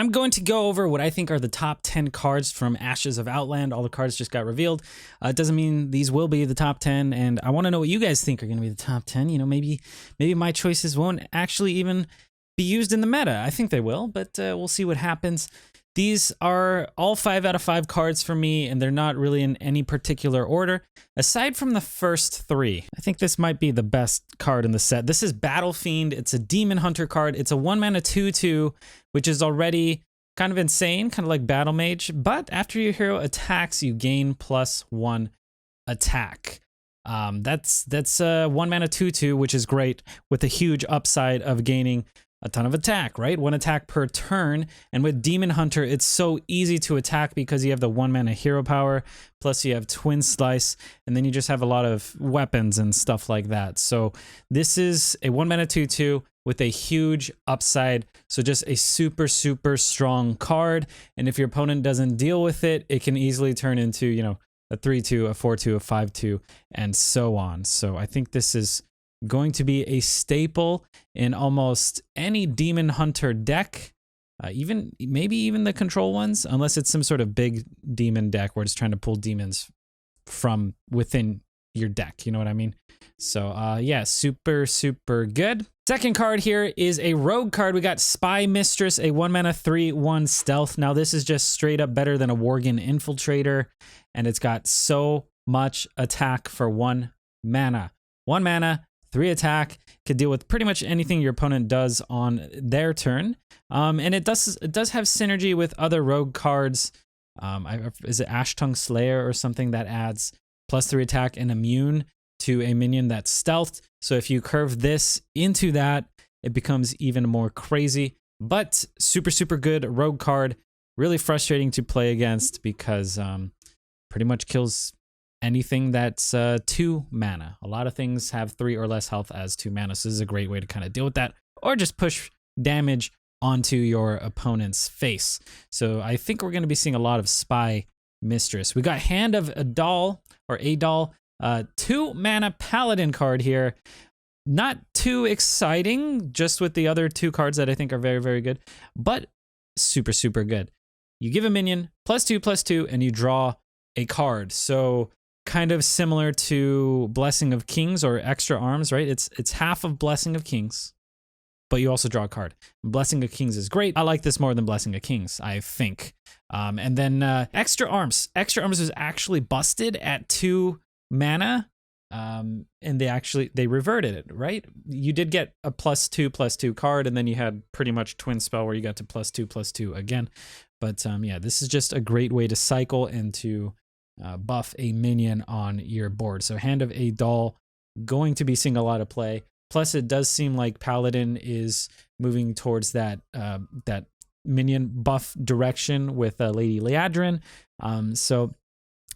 I'm going to go over what I think are the top 10 cards from Ashes of Outland. All the cards just got revealed. It doesn't mean these will be the top 10, and I want to know what you guys think are going to be the top 10. You know, maybe my choices won't actually even be used in the meta. I think they will, but we'll see what happens. These are all 5 out of 5 cards for me, and they're not really in any particular order. Aside from the first 3, I think this might be the best card in the set. This is Battle Fiend. It's a Demon Hunter card. It's a 1-mana 2/2, which is already kind of insane, kind of like Battle Mage. But after your hero attacks, you gain +1 attack. That's a 1-mana 2/2, which is great, with a huge upside of gaining a ton of attack, right? 1 attack per turn. And with Demon Hunter, it's so easy to attack because you have the 1-mana hero power, plus you have Twin Slice, and then you just have a lot of weapons and stuff like that. So this is a 1-mana 2/2 with a huge upside. So just a super, super strong card. And if your opponent doesn't deal with it, it can easily turn into, you know, a 3/2, a 4/2, a 5/2, and so on. So I think this is going to be a staple in almost any Demon Hunter deck, maybe even the control ones, unless it's some sort of big demon deck where it's trying to pull demons from within your deck. You know what I mean? So yeah, super, super good. Second card here is a rogue card. We got Spy Mistress, a 1-mana 3/1 stealth. Now this is just straight up better than a Worgen Infiltrator, and it's got so much attack for 1 mana. 1 mana, 3 attack, could deal with pretty much anything your opponent does on their turn. And it does have synergy with other rogue cards. Is it Ash Tongue Slayer or something that adds +3 attack and immune to a minion that's stealthed? So if you curve this into that, it becomes even more crazy. But super, super good rogue card. Really frustrating to play against because pretty much kills anything that's 2 mana. A lot of things have 3 or less health as 2 mana, so this is a great way to kind of deal with that, or just push damage onto your opponent's face. So I think we're going to be seeing a lot of Spy Mistress. We got Hand of Adal, or Adal, 2-mana Paladin card here. Not too exciting, just with the other 2 cards that I think are very, very good, but super, super good. You give a minion +2/+2, and you draw a card. So kind of similar to Blessing of Kings or Extra Arms, right? It's half of Blessing of Kings, but you also draw a card. Blessing of Kings is great. I like this more than Blessing of Kings, I think. And then Extra Arms. Extra Arms was actually busted at 2 mana, and they reverted it, right? You did get a +2/+2 card, and then you had pretty much Twin Spell where you got to +2/+2 again. But yeah, this is just a great way to cycle and to buff a minion on your board. So Hand of Adal, going to be seeing a lot of play. Plus, it does seem like Paladin is moving towards that that minion buff direction with Lady Liadrin. So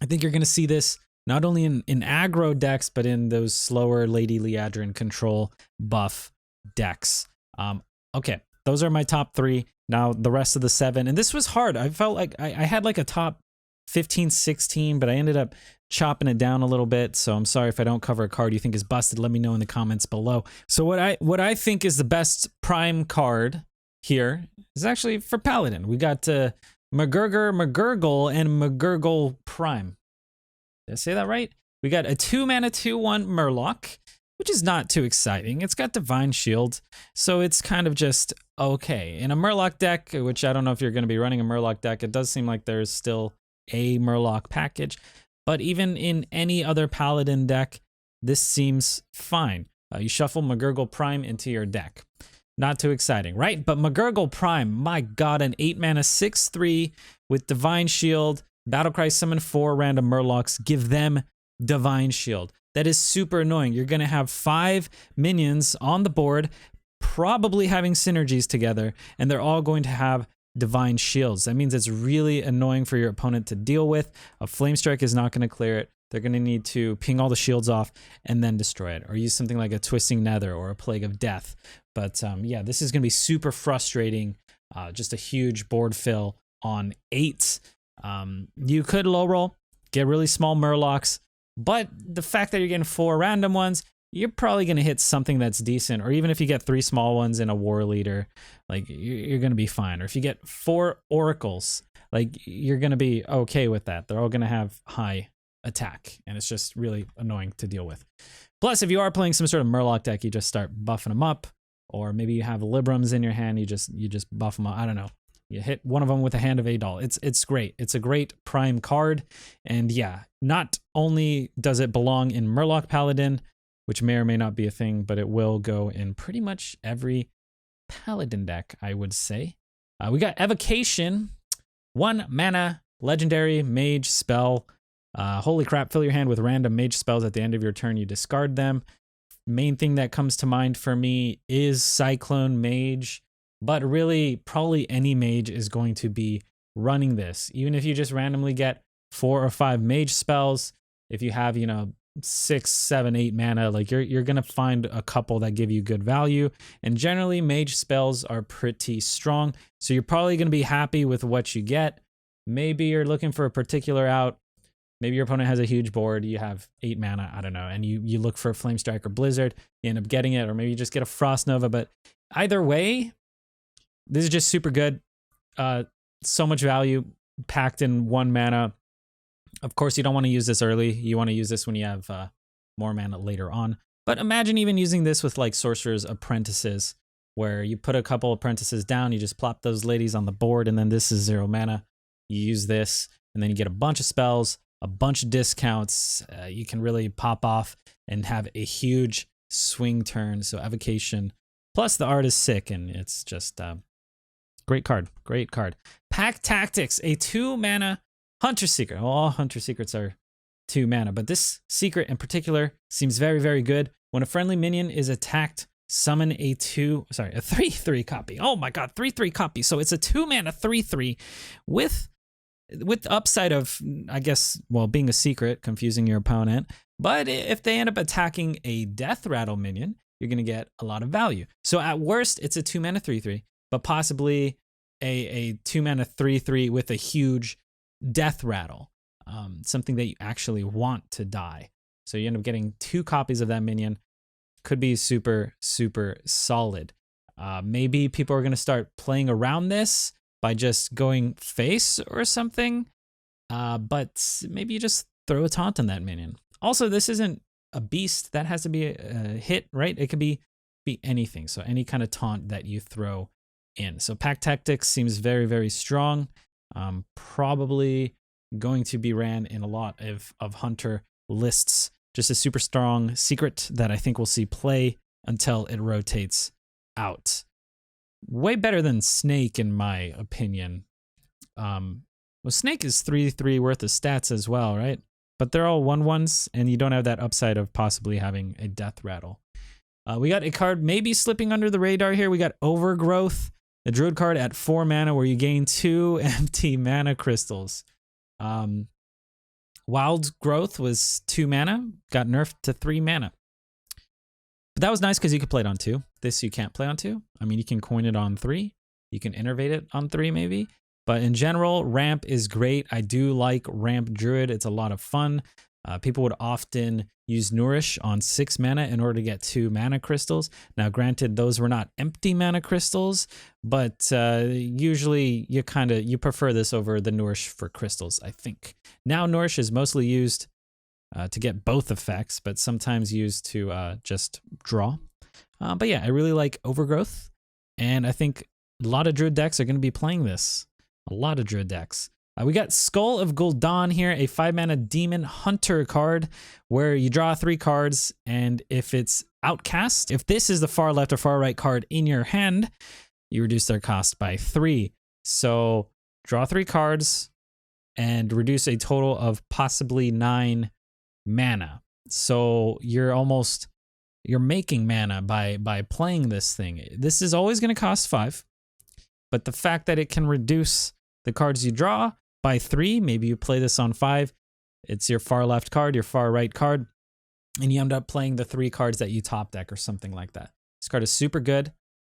I think you're going to see this not only in aggro decks, but in those slower Lady Liadrin control buff decks. Okay, those are my top 3. Now the rest of the 7, and this was hard. I felt like I had like a top 15, 16, but I ended up chopping it down a little bit. So I'm sorry if I don't cover a card you think is busted. Let me know in the comments below. So what I think is the best prime card here is actually for Paladin. We got McGurgle and McGurgle Prime. Did I say that right? We got a 2-mana 2/1 Murloc, which is not too exciting. It's got Divine Shield, so it's kind of just okay. In a Murloc deck, which I don't know if you're going to be running a Murloc deck, it does seem like there's still a Murloc package, but even in any other Paladin deck, this seems fine. You shuffle McGurgle Prime into your deck. Not too exciting, right? But McGurgle Prime, my god, an 8-mana 6/3 with Divine Shield, Battlecry summon 4 random Murlocs, give them Divine Shield. That is super annoying. You're going to have 5 minions on the board, probably having synergies together, and they're all going to have Divine Shields. That means it's really annoying for your opponent to deal with. A Flame Strike is not going to clear it. They're going to need to ping all the shields off and then destroy it, or use something like a Twisting Nether or a Plague of Death. But yeah, this is going to be super frustrating. Just a huge board fill on 8. You could low roll, get really small Murlocs, but the fact that you're getting 4 random ones you're probably going to hit something that's decent. Or even if you get 3 small ones in a war leader, like you're going to be fine. Or if you get 4 oracles, like you're going to be okay with that. They're all going to have high attack, and it's just really annoying to deal with. Plus, if you are playing some sort of Murloc deck, you just start buffing them up. Or maybe you have Librams in your hand, you just buff them up. I don't know. You hit one of them with a Hand of Adol. It's great. It's a great prime card. And yeah, not only does it belong in Murloc Paladin, which may or may not be a thing, but it will go in pretty much every Paladin deck, I would say. We got Evocation, 1 mana, legendary mage spell. Holy crap, fill your hand with random mage spells. At the end of your turn, you discard them. Main thing that comes to mind for me is Cyclone Mage, but really probably any mage is going to be running this. Even if you just randomly get 4 or 5 mage spells, if you have, 6, 7, 8 mana, like you're gonna find a couple that give you good value. And generally mage spells are pretty strong, so you're probably gonna be happy with what you get. Maybe you're looking for a particular out. Maybe your opponent has a huge board, you have 8 mana, I don't know, and you look for a Flame Strike or Blizzard, you end up getting it, or maybe you just get a Frost Nova. But either way, this is just super good. So much value packed in 1 mana. Of course, you don't want to use this early. You want to use this when you have more mana later on. But imagine even using this with like Sorcerer's Apprentices, where you put a couple apprentices down, you just plop those ladies on the board, and then this is 0 mana. You use this, and then you get a bunch of spells, a bunch of discounts. You can really pop off and have a huge swing turn. So Evocation, plus the art is sick, and it's just great card. Great card. Pack Tactics, a 2 mana Hunter Secret. Well, all Hunter Secrets are 2 mana, but this secret in particular seems very, very good. When a friendly minion is attacked, summon a 3/3 copy. Oh my god, 3/3 copy. So it's a 2 mana 3/3 with upside of, I guess, well, being a secret, confusing your opponent. But if they end up attacking a Death Rattle minion, you're going to get a lot of value. So at worst, it's a 2 mana 3/3, but possibly a 2 mana 3/3 with a huge Death Rattle, something that you actually want to die. So you end up getting 2 copies of that minion. Could be super, super solid. Maybe people are going to start playing around this by just going face or something, but maybe you just throw a taunt on that minion. Also, this isn't a beast. That has to be a hit, right? It could be anything, so any kind of taunt that you throw in. So Pack Tactics seems very, very strong. Probably going to be ran in a lot of Hunter lists. Just a super strong secret that I think we'll see play until it rotates out. Way better than Snake, in my opinion. Well, Snake is 3/3 worth of stats as well, right? But they're all 1/1s, and you don't have that upside of possibly having a Death Rattle. We got a card maybe slipping under the radar here. We got Overgrowth, the Druid card at 4 mana where you gain 2 empty mana crystals. Wild Growth was 2 mana, got nerfed to 3 mana. But that was nice because you could play it on 2. This you can't play on 2. I mean, you can coin it on 3. You can innervate it on 3 maybe. But in general, ramp is great. I do like ramp Druid. It's a lot of fun. People would often use Nourish on 6 mana in order to get 2 mana crystals. Now, granted, those were not empty mana crystals, but usually you prefer this over the Nourish for crystals, I think. Now, Nourish is mostly used to get both effects, but sometimes used to just draw. But yeah, I really like Overgrowth, and I think a lot of Druid decks are going to be playing this. A lot of Druid decks. We got Skull of Gul'dan here, a 5 mana Demon Hunter card where you draw 3 cards, and if it's outcast, if this is the far left or far right card in your hand, you reduce their cost by 3. So draw 3 cards and reduce a total of possibly 9 mana. So you're making mana by playing this thing. This is always going to cost 5, but the fact that it can reduce the cards you draw by 3, maybe you play this on 5, it's your far left card, your far right card, and you end up playing the 3 cards that you top deck or something like that. This card is super good.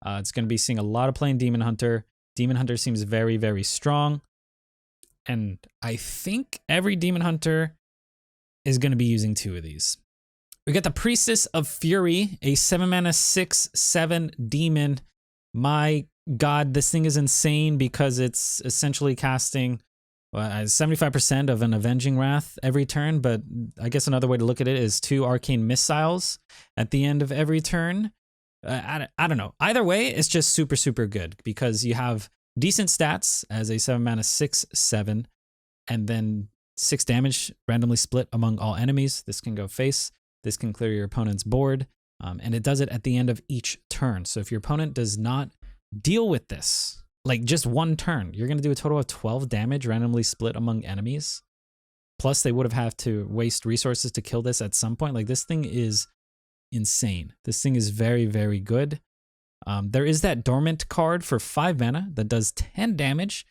It's going to be seeing a lot of playing Demon Hunter. Demon Hunter seems very, very strong, and I think every Demon Hunter is going to be using 2 of these. We got the Priestess of Fury, a 7 mana 6/7 demon. My god, this thing is insane because it's essentially casting 75% of an Avenging Wrath every turn, but I guess another way to look at it is 2 Arcane Missiles at the end of every turn. I don't know. Either way, it's just super, super good because you have decent stats as a 7 mana 6/7, and then 6 damage randomly split among all enemies. This can go face. This can clear your opponent's board, and it does it at the end of each turn. So if your opponent does not deal with this, like just one turn, you're going to do a total of 12 damage randomly split among enemies. Plus, they would have had to waste resources to kill this at some point. Like, this thing is insane. This thing is very, very good. There is that Dormant card for 5 mana that does 10 damage.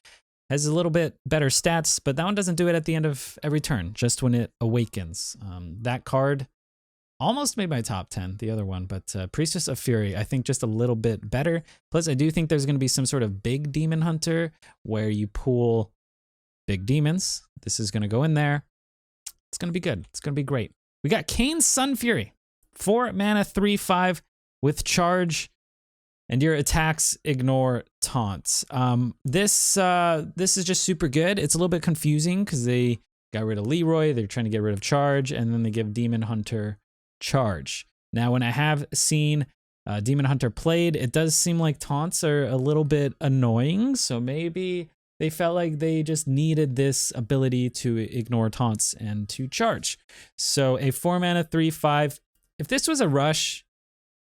Has a little bit better stats, but that one doesn't do it at the end of every turn, just when it awakens. That card almost made my top 10, the other one, but Priestess of Fury, I think just a little bit better. Plus, I do think there's going to be some sort of big demon hunter where you pool big demons. This is going to go in there. It's going to be good. It's going to be great. We got Cains Sunfury, 4 mana 3/5 with charge, and your attacks ignore taunts. This is just super good. It's a little bit confusing because they got rid of Leroy. They're trying to get rid of charge, and then they give Demon Hunter charge. Now, when I have seen Demon Hunter played, it does seem like taunts are a little bit annoying. So maybe they felt like they just needed this ability to ignore taunts and to charge. So a 4 mana 3/5. If this was a rush,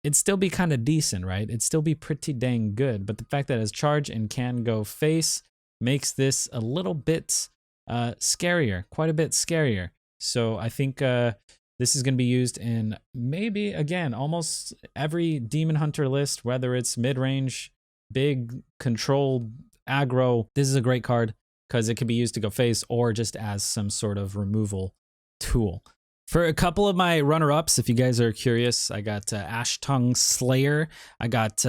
it'd still be kind of decent, right? It'd still be pretty dang good. But the fact that it has charge and can go face makes this a little bit scarier, quite a bit scarier. So I think this is going to be used in maybe, again, almost every Demon Hunter list, whether it's mid-range, big, controlled, aggro. This is a great card because it can be used to go face or just as some sort of removal tool. For a couple of my runner-ups, if you guys are curious, I got Ashtongue Slayer. I got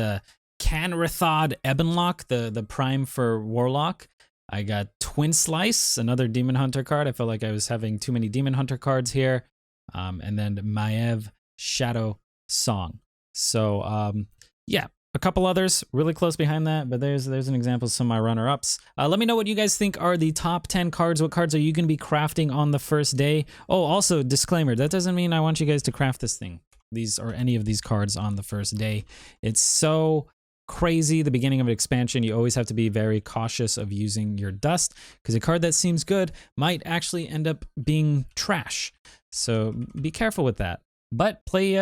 Canrithod Ebonlock, the prime for Warlock. I got Twin Slice, another Demon Hunter card. I felt like I was having too many Demon Hunter cards here. And then Maev Shadow Song. So yeah, a couple others really close behind that, but there's an example of some of my runner-ups. Let me know what you guys think are the top 10 cards. What cards are you going to be crafting on the first day? Oh, also, disclaimer, that doesn't mean I want you guys to craft this thing. These or any of these cards on the first day. It's so crazy. The beginning of an expansion, you always have to be very cautious of using your dust because a card that seems good might actually end up being trash. So be careful with that. But play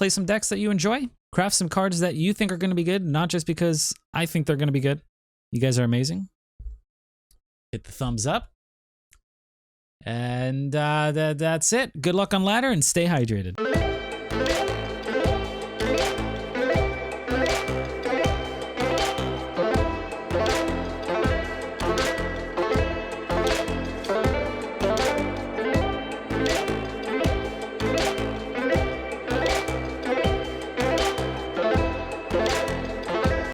some decks that you enjoy. Craft some cards that you think are going to be good, not just because I think they're going to be good. You guys are amazing. Hit the thumbs up. And that's it. Good luck on ladder and stay hydrated.